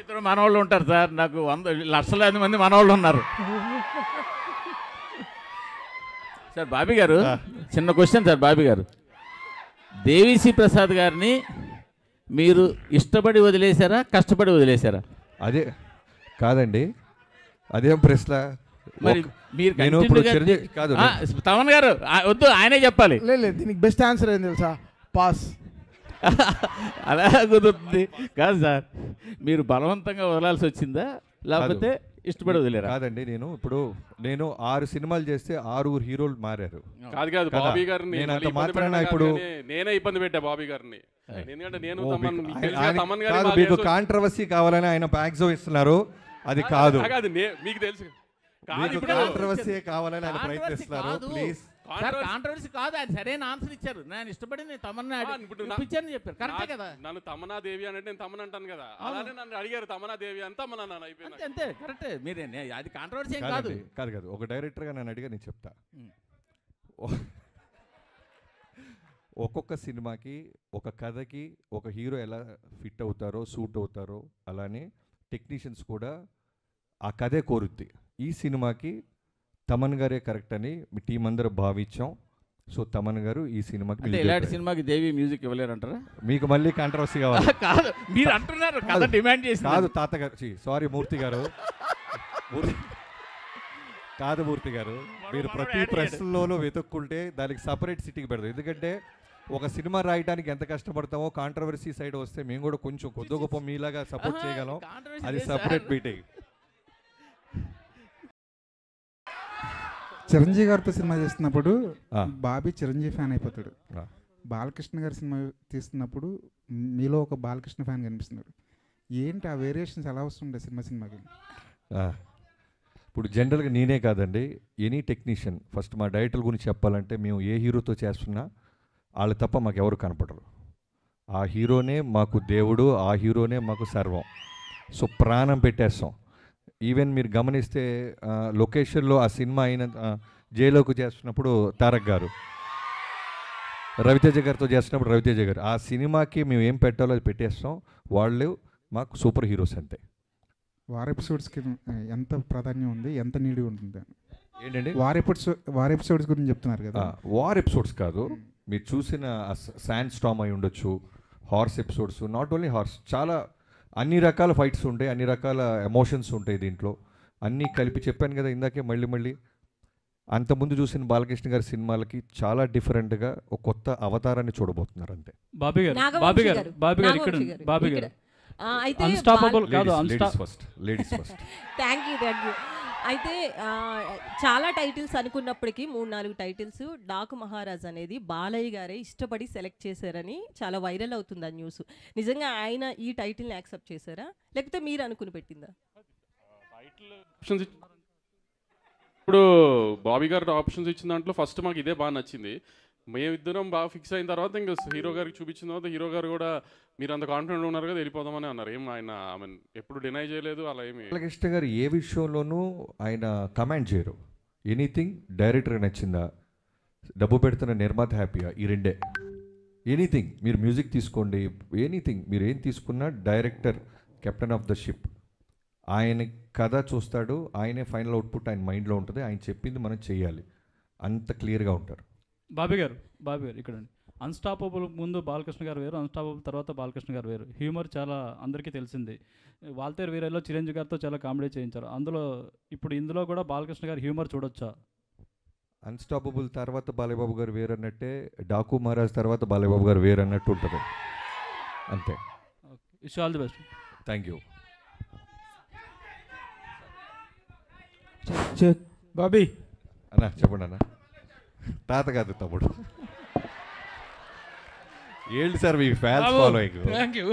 ఇద్దరు మనవాళ్ళు ఉంటారు సార్, నాకు 100 లక్షలాది మంది మనవాళ్ళు ఉన్నారు. సార్ బాబీ గారు, చిన్న క్వశ్చన్ సార్. బాబీ గారు, దేవిశ్రీ ప్రసాద్ గారిని మీరు ఇష్టపడి వదిలేశారా, కష్టపడి వదిలేశారా? అదే కాదండి, అదేం ప్రశ్న. మరి మీరు కాదు తమన్ గారు వద్దు, ఆయనే చెప్పాలి. లేదు, దీనికి బెస్ట్ ఆన్సర్ ఏం తెలుసా? పాస్. అలా కుదురుతుంది కాదు సార్, మీరు బలవంతంగా వదలాల్సి వచ్చిందా లేకపోతే ఇష్టపడి వదిలేరా? కాదండి, నేను 6 సినిమాలు చేస్తే 6 హీరోలు మారారు. కాదు బాబీ గారిని నేను మాత్రాన ఇప్పుడు నేనే ఇబ్బంది పెట్టా బాబీ గారిని, ఎందుకంటే నేను మీకు కాంట్రవర్సీ కావాలని ఆయన ప్యాక్సో ఇస్తున్నారు. అది కాదు, మీకు తెలుసు కాంట్రవర్సీ కావాలని ఆయన ప్రయత్నిస్తున్నారు. ప్లీజ్, కాంట్రవర్సీ కాదు, అది సరైన ఆన్సర్ ఇచ్చారు. నేను ఇష్టపడి తమన్నా ఇప్పించాను చెప్పారు, కరెక్టే కదా. నన్ను తమన్నా దేవి అంటే నేను తమన్ అంటాను కదా, అలానే నన్ను అడిగారు తమన్నా దేవి అని తమన్నా నన్ను అయిపోయింది. అంతే, కరెక్టే. మీరే అది కాంట్రవర్సీ కాదు. కాదు ఒక డైరెక్టర్గా నేను అడిగా, నేను చెప్తా. ఒక్కొక్క సినిమాకి, ఒక కథకి ఒక హీరో ఎలా ఫిట్ అవుతారో, సూట్ అవుతారో, అలానే టెక్నీషియన్స్ కూడా ఆ కథే కోరుద్ది. ఈ సినిమాకి తమన్ గారే కరెక్ట్ అని మీ టీం అందరూ భావించాం. సో తమన్ గారు ఈ సినిమాకి, ఇలాంటి సినిమాకి దేవి మ్యూజిక్ ఇవ్వలేరంటారా? మీకు మళ్ళీ కాంట్రవర్సీ కావాలి? కాదు, మీరు అంటున్నారు కదా, డిమాండ్ చేసి. కాదు తాతగారు, సారీ మూర్తి గారు, కాదు మూర్తి గారు, మీరు ప్రతి ప్రశ్నలోనూ వెతుక్కుంటే దానికి సపరేట్ సిటీకి పెడతారు. ఎందుకంటే ఒక సినిమా రాయడానికి ఎంత కష్టపడతామో, కాంట్రవర్సీ సైడ్ వస్తే మేము కూడా కొంచెం కొద్ది గొప్ప మీలాగా సపోర్ట్ చేయగలం. అది సపరేట్ మీటింగ్. చిరంజీవి గారితో సినిమా చేస్తున్నప్పుడు బాబీ చిరంజీవి ఫ్యాన్ అయిపోతాడు. బాలకృష్ణ గారి సినిమా తీస్తున్నప్పుడు మీలో ఒక బాలకృష్ణ ఫ్యాన్ కనిపిస్తున్నాడు. ఏంటి ఆ వేరియేషన్స్ ఎలా వస్తుండే సినిమాకి? ఇప్పుడు జనరల్గా నేనే కాదండి, ఎనీ టెక్నీషియన్ ఫస్ట్ మా డైరెక్టర్ గురించి చెప్పాలంటే, మేము ఏ హీరోతో చేస్తున్నా వాళ్ళు తప్ప మాకు ఎవరు కనపడరు. ఆ హీరోనే మాకు దేవుడు, ఆ హీరోనే మాకు సర్వం. సో ప్రాణం పెట్టేస్తాం. ఈవెన్ మీరు గమనిస్తే లొకేషన్లో ఆ సినిమా అయిన జైలోకి చేస్తున్నప్పుడు తారక్ గారు, రవితేజ గారితో చేస్తున్నప్పుడు రవితేజ గారు, ఆ సినిమాకి మేము ఏం పెట్టాలో అది పెట్టేస్తాం. వాళ్ళు మాకు సూపర్ హీరోస్ అంతే. వార్ ఎపిసోడ్స్కి ఎంత ప్రాధాన్యం ఉంది, ఎంత నీడి ఉంటుంది? ఏంటండి వార్ ఎపిసోడ్స్ గురించి చెప్తున్నారు కదా? వార్ ఎపిసోడ్స్ కాదు, మీరు చూసిన శాండ్ స్టామ్ అయి ఉండొచ్చు, horse episodes. Not only horse, చాలా అన్ని రకాల ఫైట్స్ ఉంటాయి, అన్ని రకాల ఎమోషన్స్ ఉంటాయి దీంట్లో. అన్నీ కలిపి చెప్పాను కదా ఇందాకే, మళ్ళీ అంతకుముందు చూసిన బాలకృష్ణ గారి సినిమాలకి చాలా డిఫరెంట్గా ఒక కొత్త అవతారాన్ని చూడబోతున్నారు అంతే. బాబీ గారు అన్స్టాపబుల్ కాదు, లేడీస్ ఫస్ట్. Thank you. అయితే చాలా టైటిల్స్ అనుకున్నప్పటికీ 3-4 టైటిల్స్ డాకు మహారాజ్ అనేది బాలయ్య గారే ఇష్టపడి సెలెక్ట్ చేశారని చాలా వైరల్ అవుతుంది ఆ న్యూస్. నిజంగా ఆయన ఈ టైటిల్ని యాక్సెప్ట్ చేశారా, లేకపోతే మీరు అనుకుని పెట్టిందా? ఇప్పుడు బాబీ గారు ఆప్షన్స్ ఇచ్చిన దాంట్లో ఫస్ట్ మాకు ఇదే బాగా నచ్చింది. మేమిద్దరం బాగా ఫిక్స్ అయిన తర్వాత ఇంకా హీరో గారికి చూపించిన తర్వాత హీరో గారు కూడా మీరు అంత కాన్ఫిడెంట్ ఉన్నారు కదా వెళ్ళిపోదామని అన్నారు. ఏం ఆయన ఎప్పుడు డినై చేయలేదు అలా ఏమి. బాలకృష్ణ గారు ఏ విషయంలోనూ ఆయన కమాండ్ చేయరు. ఎనీథింగ్ డైరెక్టర్ నచ్చిందా, డబ్బు పెడుతున్న నిర్మాత హ్యాపీగా, ఈ రెండే. ఎనీథింగ్ మీరు మ్యూజిక్ తీసుకోండి, ఎనీథింగ్ మీరు ఏం తీసుకున్నా director captain of the ship. ఆయన కథ చూస్తాడు, ఆయనే ఫైనల్ అవుట్పుట్ ఆయన మైండ్లో ఉంటుంది. ఆయన చెప్పింది మనం చేయాలి, అంత క్లియర్గా ఉంటారు. బాబీ గారు ఇక్కడ అన్స్టాపబుల్ ముందు బాలకృష్ణ గారు వేరు, అన్స్టాపబుల్ తర్వాత బాలకృష్ణ గారు వేరు. హ్యూమర్ చాలా అందరికీ తెలిసింది. వాల్తేరు వీరలో చిరంజీవి గారితో చాలా కామెడీ చేయించారు. ఇందులో కూడా బాలకృష్ణ గారు హ్యూమర్ చూడొచ్చా? అన్స్టాపబుల్ తర్వాత బాలయ్యబాబు గారు వేరు అన్నట్టే, డాకు మహారాజ్ తర్వాత బాలయ్యబాబు గారు వేరు అన్నట్టు ఉంటుంది అంతే. Wish all the best. Thank you. Bobby అన్నా చెప్పండి అన్న. తాత కాదు తమ్ముడు. ఏంటి sir me fans following? Thank you.